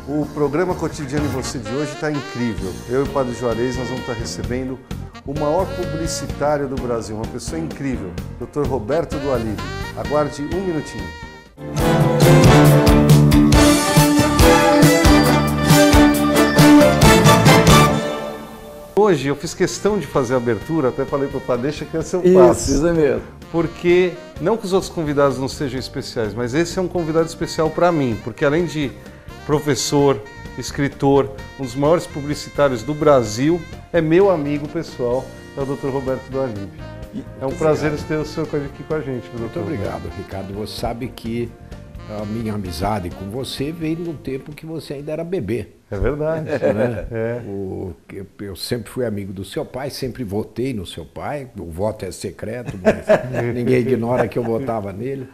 O programa Cotidiano e Você de hoje está incrível. Eu e o Padre Juarez, nós vamos estar recebendo o maior publicitário do Brasil, uma pessoa incrível, Dr. Roberto do Alibe. Aguarde um minutinho. Hoje eu fiz questão de fazer a abertura, até falei para o Padre, deixa que esse eu faço. Isso mesmo. Porque, não que os outros convidados não sejam especiais, mas esse é um convidado especial para mim, porque além de professor, escritor, um dos maiores publicitários do Brasil, é meu amigo pessoal, é o Dr. Roberto do Alibe. É um prazer ter o senhor aqui com a gente, doutor. Muito obrigado, Ricardo. Você sabe que a minha amizade com você veio no tempo que você ainda era bebê. É verdade. Né? É. Eu sempre fui amigo do seu pai, sempre votei no seu pai. O voto é secreto, mas ninguém ignora que eu votava nele.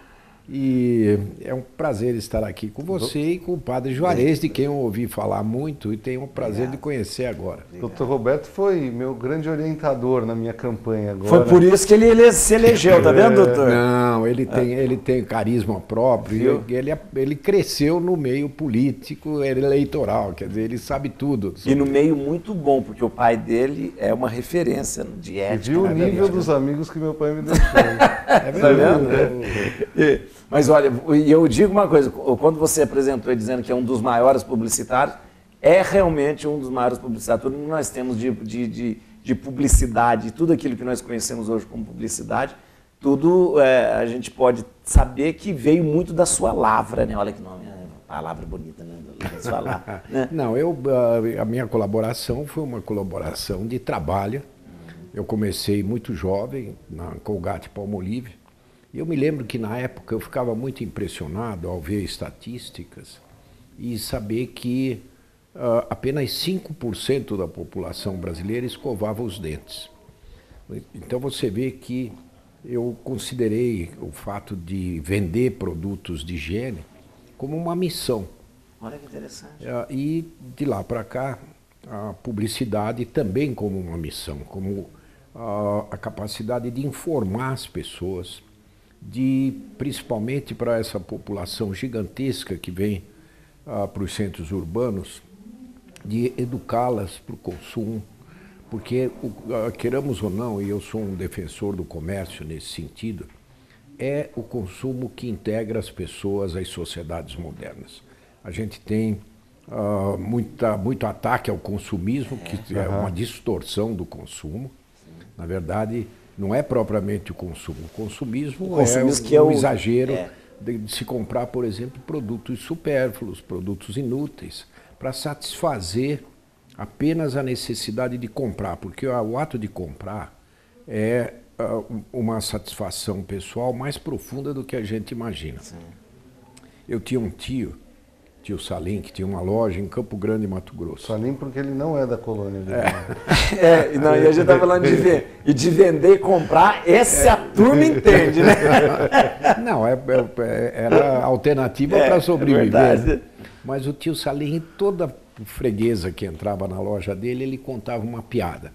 E é um prazer estar aqui com você e com o Padre Juarez, de quem eu ouvi falar muito e tenho o prazer de conhecer agora. Dr. Roberto foi meu grande orientador na minha campanha agora. Foi por isso que ele se elegeu, tá vendo, doutor? Não, ele tem carisma próprio, ele cresceu no meio político eleitoral, quer dizer, ele sabe tudo. E no meio muito bom, porque o pai dele é uma referência de ética. E viu o nível dos amigos que meu pai me deixou. É verdade. Mas olha, eu digo uma coisa, quando você apresentou dizendo que é um dos maiores publicitários, é realmente um dos maiores publicitários. Tudo que nós temos de publicidade, tudo aquilo que nós conhecemos hoje como publicidade, tudo a gente pode saber que veio muito da sua lavra, né? Olha que nome, palavra bonita, né? Da sua lavra, né? Não, a minha colaboração foi uma colaboração de trabalho. Eu comecei muito jovem na Colgate-Palmolive. E eu me lembro que na época eu ficava muito impressionado ao ver estatísticas e saber que apenas 5% da população brasileira escovava os dentes. Então você vê que eu considerei o fato de vender produtos de higiene como uma missão. Olha que interessante. E de lá para cá, a publicidade também como uma missão, como a capacidade de informar as pessoas, principalmente para essa população gigantesca que vem para os centros urbanos, de educá-las para o consumo, porque, queiramos ou não, e eu sou um defensor do comércio nesse sentido, é o consumo que integra as pessoas às sociedades modernas. A gente tem muito ataque ao consumismo, que é uma distorção do consumo. Na verdade, não é propriamente o consumo. O consumismo é o exagero de se comprar, por exemplo, produtos supérfluos, produtos inúteis, para satisfazer apenas a necessidade de comprar, porque o ato de comprar é uma satisfação pessoal mais profunda do que a gente imagina. Sim. Eu tinha um tio Salim, que tinha uma loja em Campo Grande, Mato Grosso. Salim porque ele não é da colônia. E a gente está falando de vender e comprar, essa a turma entende, né? Não, era alternativa para sobreviver. Mas o tio Salim, toda freguesa que entrava na loja dele, ele contava uma piada.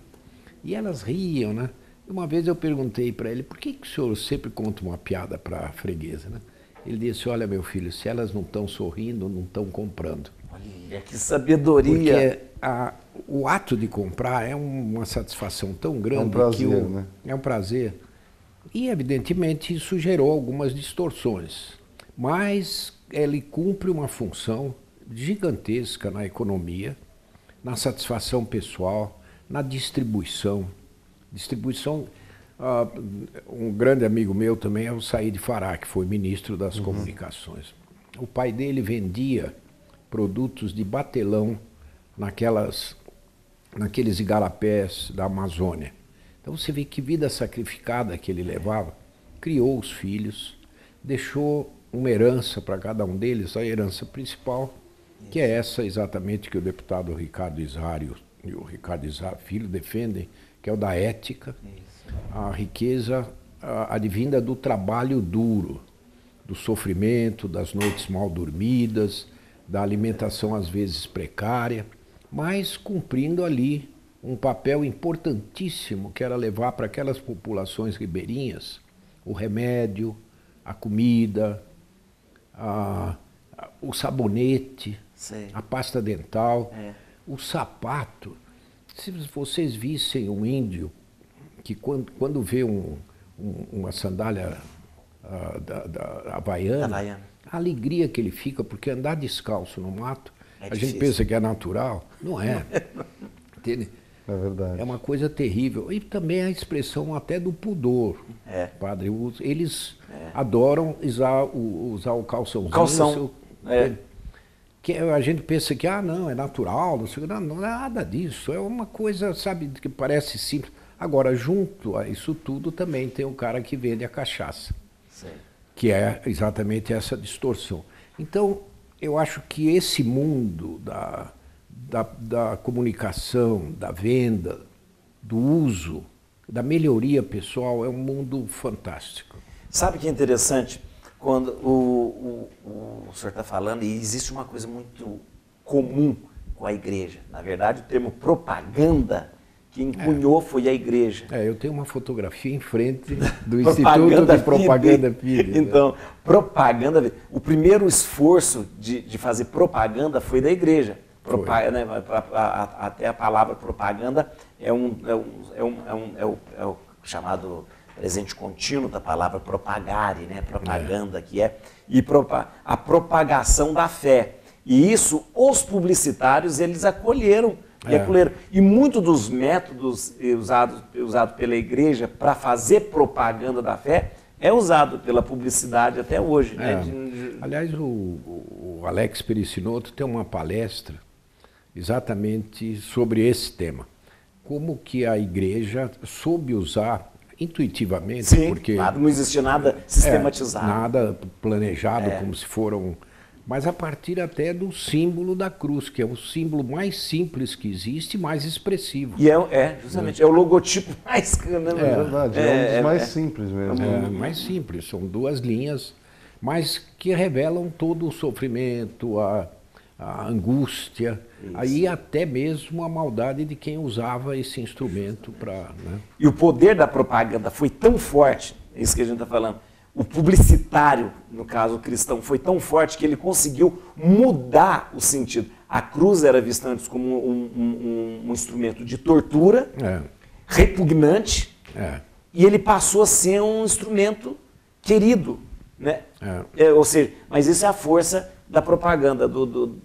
E elas riam, né? Uma vez eu perguntei para ele, por que o senhor sempre conta uma piada para a freguesa, né? Ele disse, olha meu filho, se elas não estão sorrindo, não estão comprando. Olha, que sabedoria! Porque o ato de comprar é uma satisfação tão grande. É um prazer, né? É um prazer. E, evidentemente, isso gerou algumas distorções. Mas ele cumpre uma função gigantesca na economia, na satisfação pessoal, na distribuição. Um grande amigo meu também é o Said Fará, que foi ministro das Comunicações. O pai dele vendia produtos de batelão naqueles igarapés da Amazônia. Então você vê que vida sacrificada que ele levava, criou os filhos, deixou uma herança para cada um deles, a herança principal, que é essa exatamente que o deputado Ricardo Issário e o Ricardo Issário Filho defendem, que é o da ética. A riqueza advinda do trabalho duro, do sofrimento, das noites mal dormidas, da alimentação às vezes precária, mas cumprindo ali um papel importantíssimo, que era levar para aquelas populações ribeirinhas o remédio, a comida, o sabonete, Sei. a pasta dental, É. o sapato. Se vocês vissem um índio que quando vê uma sandália da Havaiana, a alegria que ele fica, porque andar descalço no mato, a gente pensa que é natural, não é. Entende? É verdade. É uma coisa terrível. E também a expressão até do pudor, padre. Eles adoram usar o calçãozinho. Calção. Que a gente pensa que, não, é natural, não é nada disso. É uma coisa, sabe, que parece simples. Agora, junto a isso tudo, também tem o cara que vende a cachaça. Sim. Que é exatamente essa distorção. Então, eu acho que esse mundo da comunicação, da venda, do uso, da melhoria pessoal é um mundo fantástico. Sabe que é interessante? Quando o senhor está falando, e existe uma coisa muito comum com a igreja. Na verdade, o termo propaganda, quem cunhou foi a igreja. Eu tenho uma fotografia em frente do Instituto de Propaganda FIDE. Então, propaganda, o primeiro esforço de fazer propaganda foi da igreja. Né, até a palavra propaganda é o chamado presente contínuo da palavra propagare, né? Propaganda, que é a propagação da fé. E isso, os publicitários, eles acolheram. E muitos dos métodos usados pela igreja para fazer propaganda da fé é usado pela publicidade até hoje. Né? Aliás, o Alex Pericinoto tem uma palestra exatamente sobre esse tema. Como que a igreja soube usar intuitivamente, sim, porque não existia nada sistematizado. Nada planejado, como se foram... Mas a partir até do símbolo da cruz, que é o símbolo mais simples que existe, mais expressivo. E justamente, é o logotipo mais... É verdade, é um dos mais simples mesmo. Mais simples, são duas linhas, mas que revelam todo o sofrimento, a angústia, aí até mesmo a maldade de quem usava esse instrumento para... Né? E o poder da propaganda foi tão forte, é isso que a gente está falando, o publicitário, no caso o cristão, foi tão forte que ele conseguiu mudar o sentido. A cruz era vista antes como um instrumento de tortura, repugnante, e ele passou a ser um instrumento querido. Né? Ou seja, mas isso é a força da propaganda. Do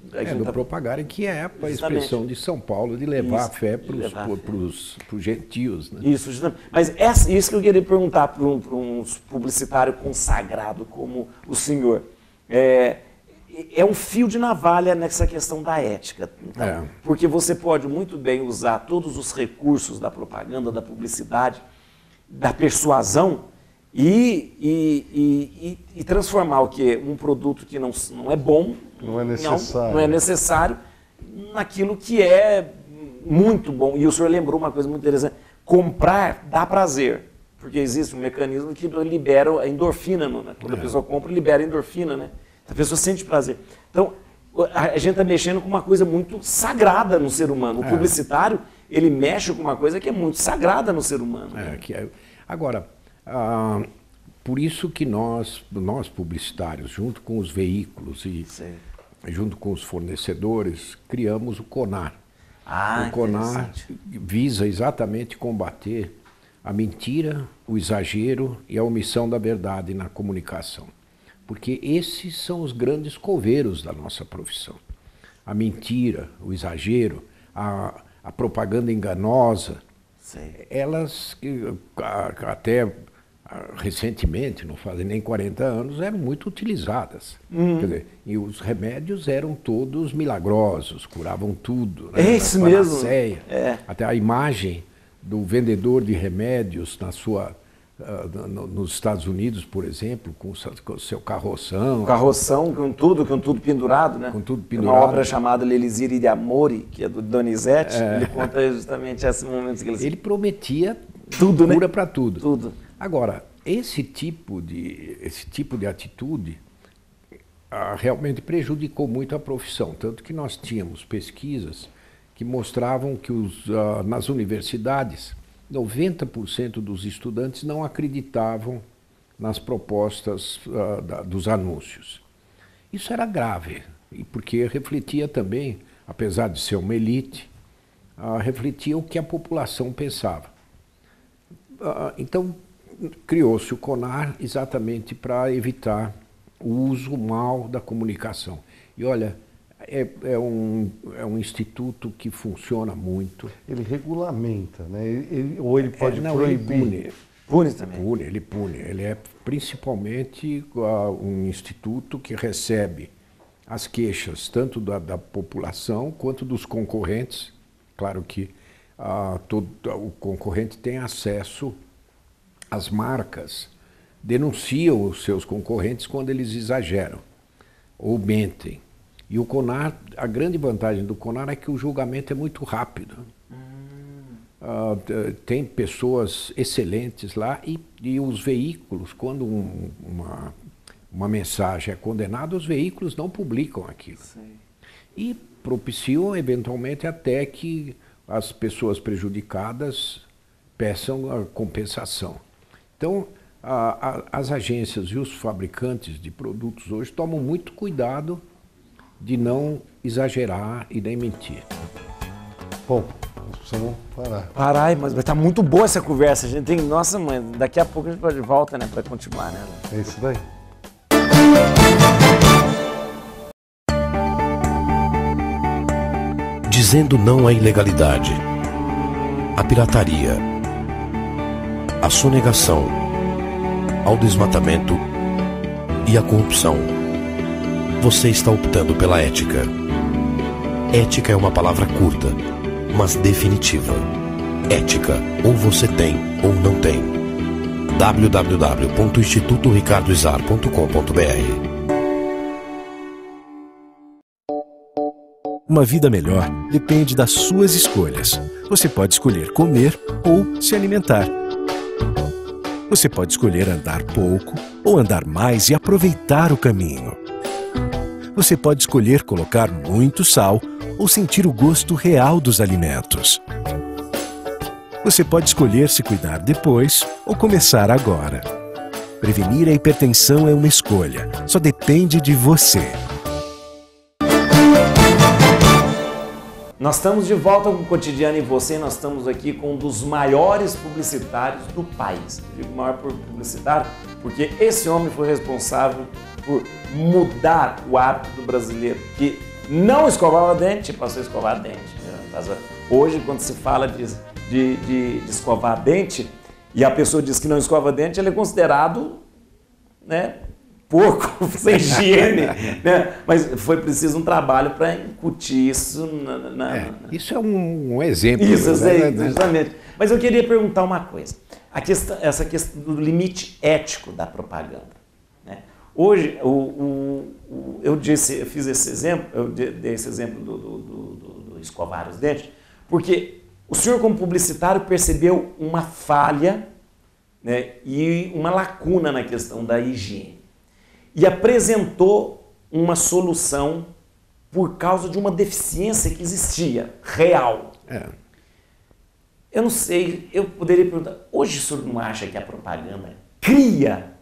propaganda, que é a expressão de São Paulo, de levar a fé para os gentios. Né? Isso, justamente. Mas isso que eu queria perguntar para um publicitário consagrado como o senhor. É um fio de navalha nessa questão da ética. Então, porque você pode muito bem usar todos os recursos da propaganda, da publicidade, da persuasão, e transformar o que um produto que não é bom, não é necessário, naquilo que é muito bom. E o senhor lembrou uma coisa muito interessante: comprar dá prazer, porque existe um mecanismo que libera a endorfina, né? Quando a pessoa compra, libera a endorfina, né? A pessoa sente prazer. Então, a gente está mexendo com uma coisa muito sagrada no ser humano. O publicitário, ele mexe com uma coisa que é muito sagrada no ser humano. Agora, por isso que nós publicitários, junto com os veículos e junto com os fornecedores, criamos o CONAR. O CONAR visa exatamente combater a mentira, o exagero e a omissão da verdade na comunicação. Porque esses são os grandes coveiros da nossa profissão. A mentira, o exagero, a propaganda enganosa, elas até recentemente, não fazem nem 40 anos, eram muito utilizadas. Quer dizer, e os remédios eram todos milagrosos, curavam tudo. Né? É isso mesmo. Até a imagem do vendedor de remédios nos Estados Unidos, por exemplo, com o seu carroção. Carroção com tudo pendurado, né? Com tudo pendurado. Uma obra chamada L'Elisir de Amore, que é do Donizete, ele conta justamente esse momento que ele prometia tudo, cura, né? para tudo. Tudo. Agora, esse tipo de atitude realmente prejudicou muito a profissão, tanto que nós tínhamos pesquisas que mostravam que nas universidades 90% dos estudantes não acreditavam nas propostas dos anúncios. Isso era grave, E porque refletia também, apesar de ser uma elite, refletia o que a população pensava. Então, criou-se o CONAR exatamente para evitar o uso mal da comunicação. E olha, é um instituto que funciona muito. Ele regulamenta, né? Ou ele pode proibir? Pune também. Ele pune. Ele é principalmente um instituto que recebe as queixas tanto da população quanto dos concorrentes. Claro que o concorrente tem acesso às marcas, denunciam os seus concorrentes quando eles exageram ou mentem. E o CONAR, a grande vantagem do CONAR é que o julgamento é muito rápido. Tem pessoas excelentes lá e os veículos, quando uma mensagem é condenada, os veículos não publicam aquilo. Sim. E propiciam, eventualmente, até que as pessoas prejudicadas peçam a compensação. Então, as agências e os fabricantes de produtos hoje tomam muito cuidado de não exagerar e nem mentir. Bom, nós precisamos parar. Parar, mas tá muito boa essa conversa. A gente tem, nossa, mãe, daqui a pouco a gente volta, né, para continuar, né? É isso daí. Dizendo não à ilegalidade, à pirataria, à sonegação, ao desmatamento e à corrupção. Você está optando pela ética. Ética é uma palavra curta, mas definitiva. Ética, ou você tem ou não tem. www.institutoricardoizar.com.br. Uma vida melhor depende das suas escolhas. Você pode escolher comer ou se alimentar. Você pode escolher andar pouco ou andar mais e aproveitar o caminho. Você pode escolher colocar muito sal ou sentir o gosto real dos alimentos. Você pode escolher se cuidar depois ou começar agora. Prevenir a hipertensão é uma escolha, só depende de você. Nós estamos de volta com o Cotidiano e Você. Nós estamos aqui com um dos maiores publicitários do país. Eu digo maior publicitário porque esse homem foi responsável por mudar o hábito do brasileiro que não escovava dente, passou a escovar dente. Hoje, quando se fala de escovar dente e a pessoa diz que não escova dente, ele é considerado, né, porco, sem higiene, né? Mas foi preciso um trabalho para incutir isso Isso é um exemplo. Isso, exatamente. Mas eu queria perguntar uma coisa. Essa questão do limite ético da propaganda. Né? Hoje, eu fiz esse exemplo, eu dei esse exemplo do escovar os dentes, porque o senhor, como publicitário, percebeu uma falha, né, e uma lacuna na questão da higiene. E apresentou uma solução por causa de uma deficiência que existia, real. Eu não sei, eu poderia perguntar, hoje o senhor não acha que a propaganda cria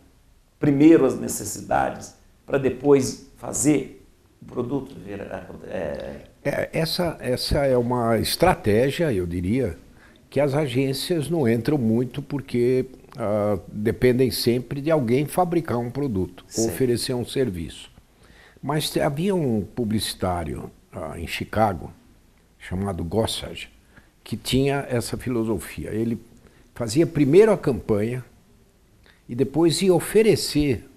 primeiro as necessidades para depois fazer o produto? Essa é uma estratégia, eu diria, que as agências não entram muito porque dependem sempre de alguém fabricar um produto, ou oferecer um serviço. Mas havia um publicitário em Chicago, chamado Gossage, que tinha essa filosofia. Ele fazia primeiro a campanha e depois ia oferecer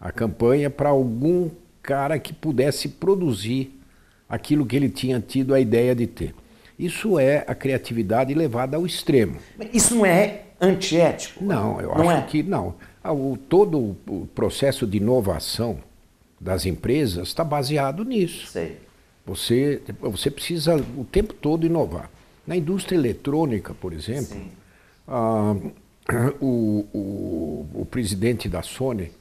a campanha para algum cara que pudesse produzir aquilo que ele tinha tido a ideia de ter. Isso é a criatividade levada ao extremo. Isso não é antiético? Não, eu acho que não. Todo o processo de inovação das empresas está baseado nisso. Sei. Você precisa o tempo todo inovar. Na indústria eletrônica, por exemplo, o presidente da Sony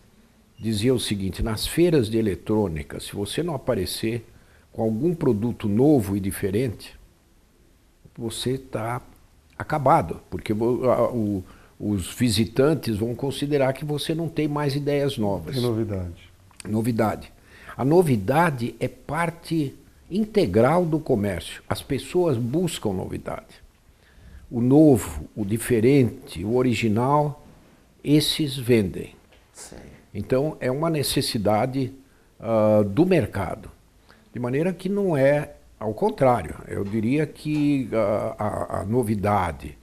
dizia o seguinte: nas feiras de eletrônica, se você não aparecer com algum produto novo e diferente, você está acabado, porque os visitantes vão considerar que você não tem mais ideias novas. Que novidade. Novidade. A novidade é parte integral do comércio. As pessoas buscam novidade. O novo, o diferente, o original, esses vendem. Sim. Então, é uma necessidade do mercado. De maneira que não é, ao contrário, eu diria que a novidade,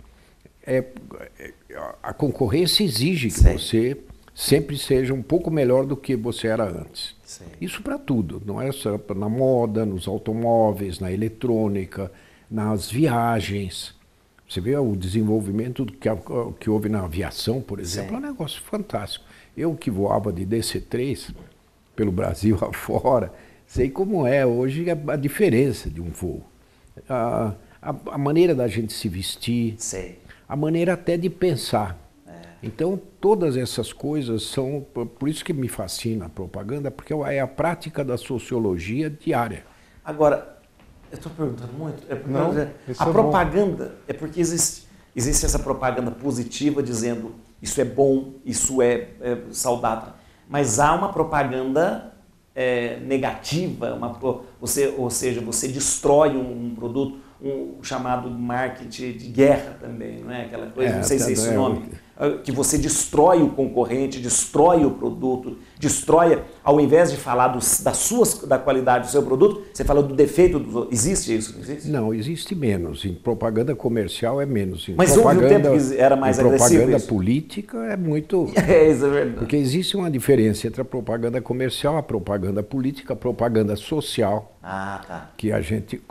a concorrência exige que você sempre seja um pouco melhor do que você era antes. Sim. Isso para tudo, não é só na moda, nos automóveis, na eletrônica, nas viagens. Você vê o desenvolvimento que houve na aviação, por exemplo, é um negócio fantástico. Eu que voava de DC-3 pelo Brasil afora, sei como é hoje a diferença de um voo. A maneira da gente se vestir, a maneira até de pensar. Então, todas essas coisas são, por isso que me fascina a propaganda, porque é a prática da sociologia diária. Agora, eu estou perguntando muito, Não, a propaganda, é porque existe essa propaganda positiva dizendo isso é bom, isso é saudável, mas há uma propaganda negativa, ou seja, você destrói um produto, chamado marketing de guerra também, não é? Aquela coisa, não sei se é esse nome, que você destrói o concorrente, destrói o produto, destrói, ao invés de falar da qualidade do seu produto, você fala do defeito dos outros. Existe isso, não existe? Não, existe menos. Em propaganda comercial é menos. Mas houve um tempo que era mais agressivo propaganda isso? política é muito... Isso é verdade. Porque existe uma diferença entre a propaganda comercial, a propaganda política, a propaganda social. Ah, tá. Que a gente...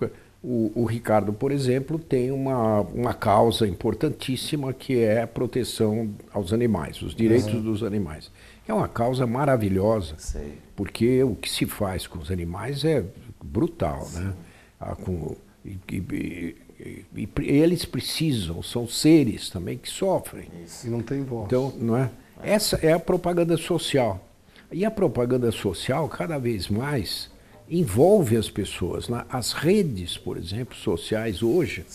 O Ricardo, por exemplo, tem uma causa importantíssima que é a proteção aos animais, os direitos dos animais. É uma causa maravilhosa, porque o que se faz com os animais é brutal, né? Eles precisam, são seres também que sofrem. E não tem voz. Então, não é? Essa é a propaganda social. E a propaganda social, cada vez mais, envolve as pessoas. As redes, por exemplo, sociais hoje,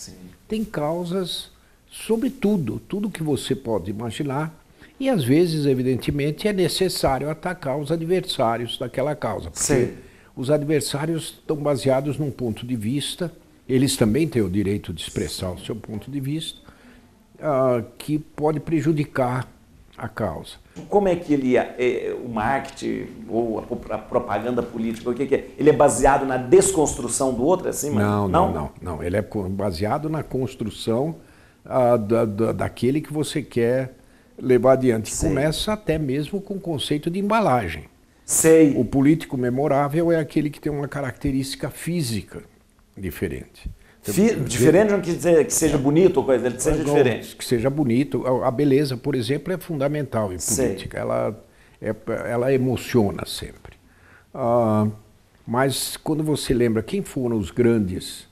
têm causas sobre tudo que você pode imaginar, e às vezes, evidentemente, é necessário atacar os adversários daquela causa, porque os adversários estão baseados num ponto de vista, eles também têm o direito de expressar o seu ponto de vista, que pode prejudicar a causa. Como é que o marketing ou a propaganda política, o que é? Ele é baseado na desconstrução do outro, assim? Não. Ele é baseado na construção daquele que você quer levar adiante. Começa até mesmo com o conceito de embalagem. O político memorável é aquele que tem uma característica física diferente. Diferente não quer dizer que seja bonito ou coisa, ele seja diferente. Que seja bonito. A beleza, por exemplo, é fundamental em política. Ela emociona sempre. Mas quando você lembra quem foram os grandes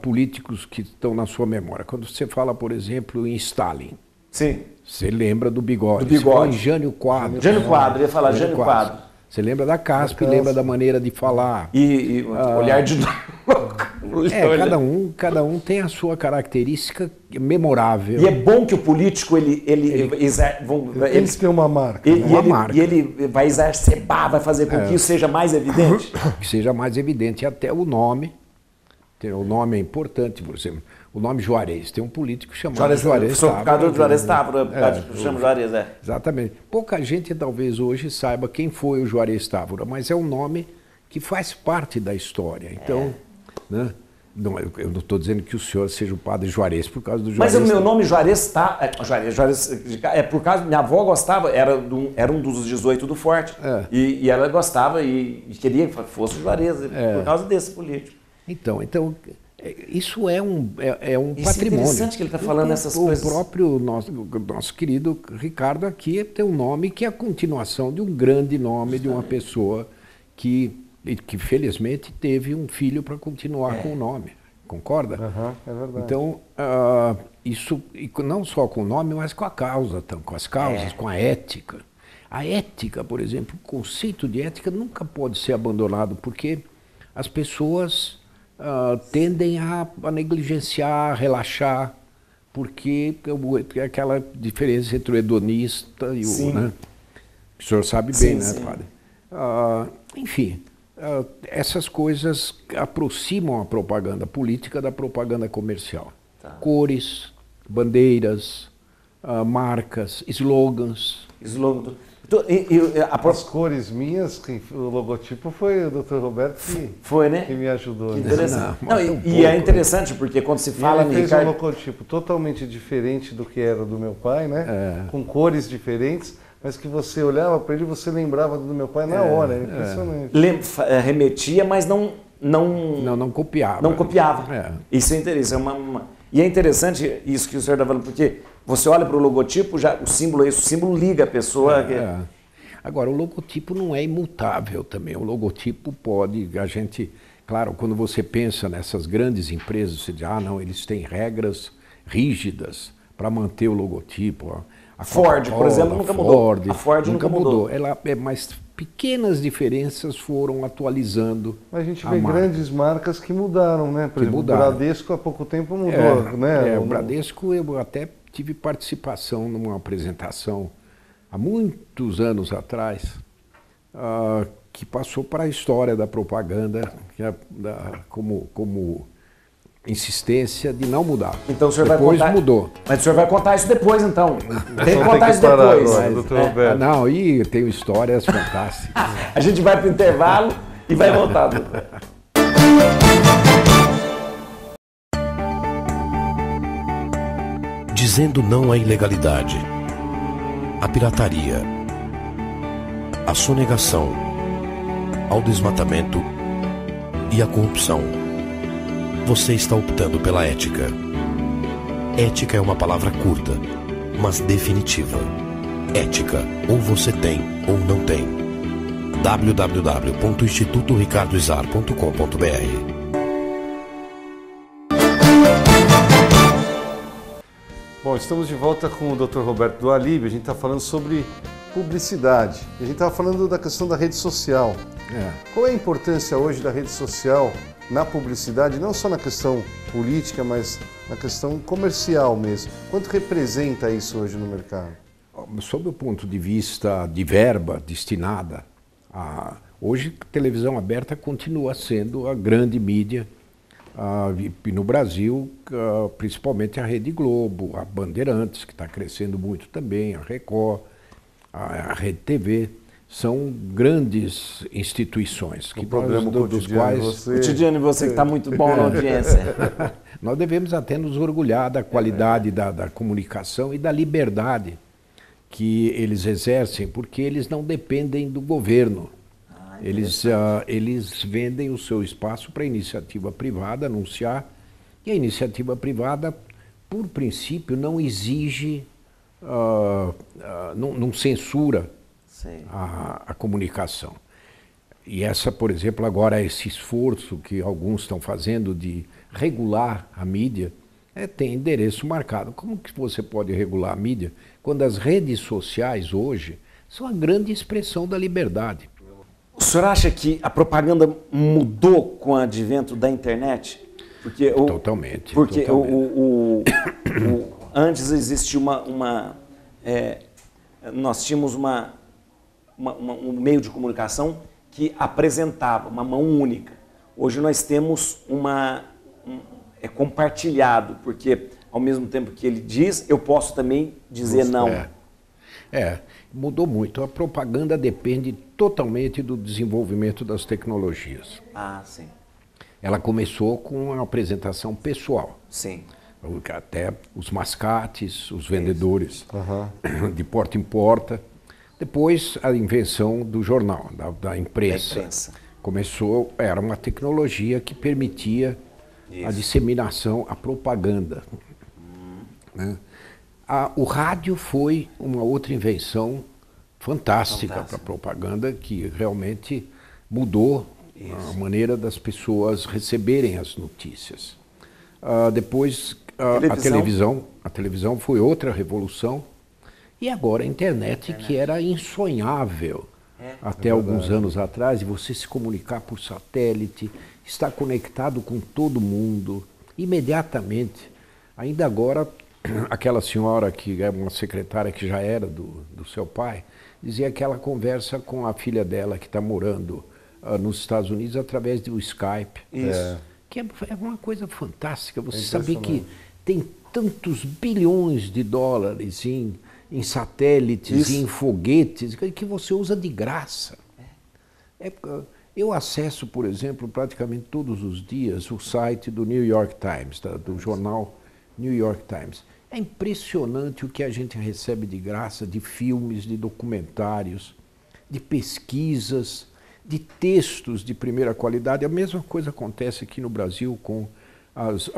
políticos que estão na sua memória, quando você fala, por exemplo, em Stalin, você lembra do bigode. Você fala em Jânio Quadro. Jânio Quadro, eu ia falar Jânio Quadro. Você lembra da caspa e lembra da maneira de falar. E olhar de... Cada um tem a sua característica memorável. E é bom que o político, eles têm uma marca. E ele vai exacerbar, vai fazer com que isso seja mais evidente. Que seja mais evidente. E até o nome. O nome é importante, por exemplo. O nome Juarez. Tem um político chamado Juarez Távora. Por causa do Juarez Távora, chama Juarez, Exatamente. Pouca gente talvez hoje saiba quem foi o Juarez Távora, mas é um nome que faz parte da história. Então, né? Não, eu não estou dizendo que o senhor seja o padre Juarez por causa do Juarez. Mas o meu nome Juarez Juarez é por causa... Minha avó gostava, era um dos 18 do Forte. E ela gostava e queria que fosse o Juarez, por causa desse político. Então isso é um patrimônio. É interessante que ele está falando essas coisas. O próprio nosso querido Ricardo aqui tem um nome que é a continuação de um grande nome de uma pessoa que felizmente teve um filho para continuar com o nome. Concorda? É verdade. Então, isso não só com o nome, mas com a causa, com as causas, com a ética. A ética, por exemplo, o conceito de ética nunca pode ser abandonado, porque as pessoas tendem a negligenciar, a relaxar, porque é aquela diferença entre o hedonista e o... Né? O senhor sabe bem, né, padre? Enfim, essas coisas aproximam a propaganda política da propaganda comercial. Tá. Cores, bandeiras, marcas, slogans. Slogan. As cores minhas, o logotipo foi o Dr. Roberto Foi, né? que me ajudou. Que Né? interessante. Não, E é interessante porque quando se fala ele no fez Ricardo... um logotipo totalmente diferente do que era do meu pai, né? Com cores diferentes, mas que você olhava para ele e você lembrava do meu pai na hora. É impressionante. Remetia, mas não copiava. Não copiava. Isso é interessante. E é interessante isso que o senhor está falando, porque você olha para o logotipo, já, o símbolo liga a pessoa. Agora, o logotipo não é imutável também. O logotipo claro, quando você pensa nessas grandes empresas, você diz, não, eles têm regras rígidas para manter o logotipo. A Ford, por exemplo, nunca mudou. A Ford nunca mudou. Mas pequenas diferenças foram atualizando. Mas a gente vê grandes marcas que mudaram, né? Por exemplo, o Bradesco há pouco tempo mudou, né? O Bradesco, eu até tive participação numa apresentação há muitos anos atrás, que passou para a história da propaganda como insistência de não mudar. Então o senhor depois vai contar... mudou. Mas o senhor vai contar isso depois, então. Tem que contar isso depois. Agora, não, tenho histórias fantásticas. A gente vai para o intervalo e vai voltar. Dizendo não à ilegalidade, à pirataria, à sonegação, ao desmatamento e à corrupção. Você está optando pela ética. Ética é uma palavra curta, mas definitiva. Ética, ou você tem ou não tem. www.institutoricardoizar.com.br. Bom, estamos de volta com o Dr. Roberto do Alíbio. A gente está falando sobre publicidade. A gente estava falando da questão da rede social. Qual é a importância hoje da rede social na publicidade, não só na questão política, mas na questão comercial mesmo? Quanto representa isso hoje no mercado? Sob o ponto de vista de verba destinada, hoje a televisão aberta continua sendo a grande mídia, e no Brasil, principalmente a Rede Globo, a Bandeirantes, que está crescendo muito também, a Record, a Rede TV. São grandes instituições que dos quais Cotidiano e você que está muito bom na audiência. Nós devemos até nos orgulhar da qualidade da comunicação e da liberdade que eles exercem, porque eles não dependem do governo. Eles vendem o seu espaço para a iniciativa privada anunciar, e a iniciativa privada, por princípio, não exige, não censura a comunicação. E por exemplo, agora esse esforço que alguns estão fazendo de regular a mídia, tem endereço marcado. Como que você pode regular a mídia quando as redes sociais hoje são a grande expressão da liberdade? O senhor acha que a propaganda mudou com o advento da internet? Porque totalmente. Porque antes existia nós tínhamos um meio de comunicação que apresentava uma mão única. Hoje nós temos é compartilhado, porque ao mesmo tempo que ele diz, eu posso também dizer não. Mudou muito. A propaganda depende totalmente do desenvolvimento das tecnologias. Sim. Ela começou com a apresentação pessoal. Sim. Até os mascates, os vendedores de porta em porta. Depois, a invenção do jornal, da imprensa. Começou, era uma tecnologia que permitia a disseminação, a propaganda. Né? O rádio foi uma outra invenção fantástica para a propaganda, que realmente mudou a maneira das pessoas receberem as notícias. Depois, a televisão foi outra revolução. E agora a internet, que era insonhável até alguns anos atrás, de você se comunicar por satélite, estar conectado com todo mundo, imediatamente. Ainda agora, aquela senhora que é uma secretária que já era do seu pai, dizia que ela conversa com a filha dela que está morando nos Estados Unidos através do Skype. Isso. Que é uma coisa fantástica. Você saber que tem tantos bilhões de dólares em satélites, em foguetes, que você usa de graça. Eu acesso, por exemplo, praticamente todos os dias o site do New York Times, do jornal New York Times. É impressionante o que a gente recebe de graça, de filmes, de documentários, de pesquisas, de textos de primeira qualidade. A mesma coisa acontece aqui no Brasil com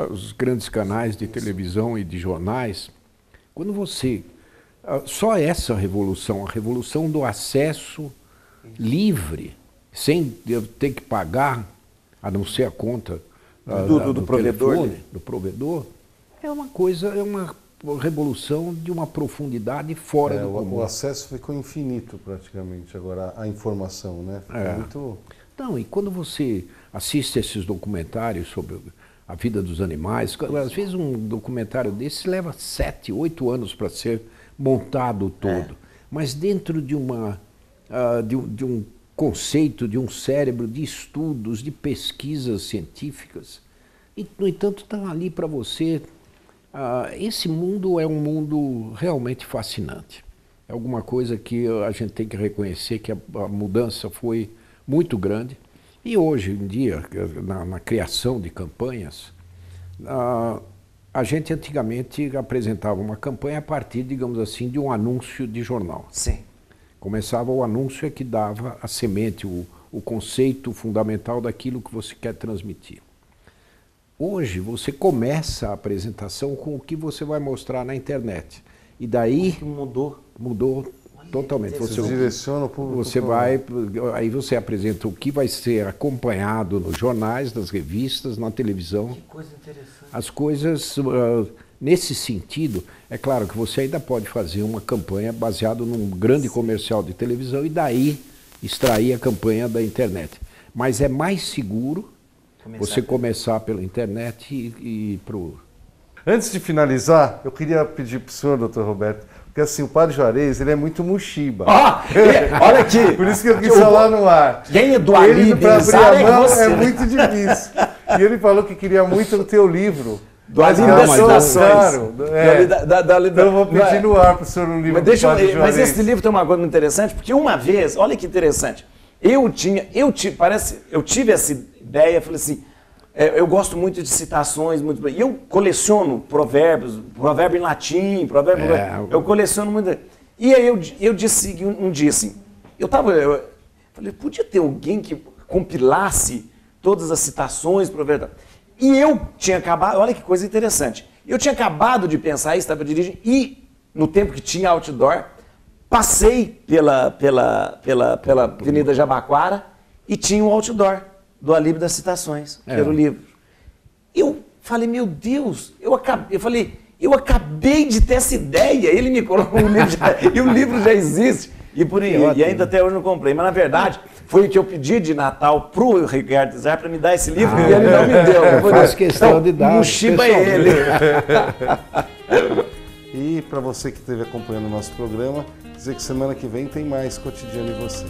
os grandes canais de televisão e de jornais. Quando você... Só essa revolução, a revolução do acesso livre, sem ter que pagar, a não ser a conta do provedor, telefone, do provedor, é uma coisa, é uma revolução de uma profundidade fora do comum. O acesso ficou infinito praticamente agora, a informação, né? Muito... Não, e quando você assiste esses documentários sobre a vida dos animais, às vezes um documentário desse leva 7, 8 anos para ser montado todo, mas dentro de de um conceito, de um cérebro, de estudos, de pesquisas científicas, e no entanto estão ali para você. Esse mundo é um mundo realmente fascinante. É alguma coisa que a gente tem que reconhecer que a mudança foi muito grande. E hoje em dia, na criação de campanhas, a gente antigamente apresentava uma campanha a partir, digamos assim, de um anúncio de jornal. Sim. Começava o anúncio que dava a semente, o conceito fundamental daquilo que você quer transmitir. Hoje você começa a apresentação com o que você vai mostrar na internet. E daí mudou totalmente. Você direciona o público. Aí você apresenta o que vai ser acompanhado nos jornais, nas revistas, na televisão. Que coisa interessante. As coisas, nesse sentido, é claro que você ainda pode fazer uma campanha baseada num grande comercial de televisão e daí extrair a campanha da internet. Mas é mais seguro você começar pela internet e pro... Antes de finalizar, eu queria pedir para o senhor, doutor Roberto, porque assim, o Padre Juarez, ele é muito muxiba. Olha aqui! Por isso que eu quis falar no ar. Quem é do Ali, para abrir a mão é muito difícil. E ele falou que queria muito o teu livro. Do Ali das Citações. Então eu vou pedir no ar para o senhor um livro do Padre Juarez. Mas esse livro tem uma coisa muito interessante, porque uma vez, olha que interessante, eu tive essa ideia, falei assim, eu gosto muito de citações, e eu coleciono provérbios, provérbio em latim, eu coleciono muito. E aí eu disse um dia assim, eu falei, podia ter alguém que compilasse todas as citações, provérbios. E eu tinha acabado, olha que coisa interessante, eu tinha acabado de pensar isso, estava dirigindo, e no tempo que tinha outdoor, passei pela Avenida Jabaquara e tinha um outdoor do Alípio das Citações, que era o livro. Eu falei, meu Deus, eu acabei de ter essa ideia, ele me colocou um livro, e o livro já existe, e ainda até hoje não comprei, mas na verdade foi o que eu pedi de Natal pro Ricardo Zar para me dar esse livro e ele não me deu. Eu faço questão de dar. Mochiba é ele. E para você que esteve acompanhando o nosso programa, dizer que semana que vem tem mais Cotidiano em Você.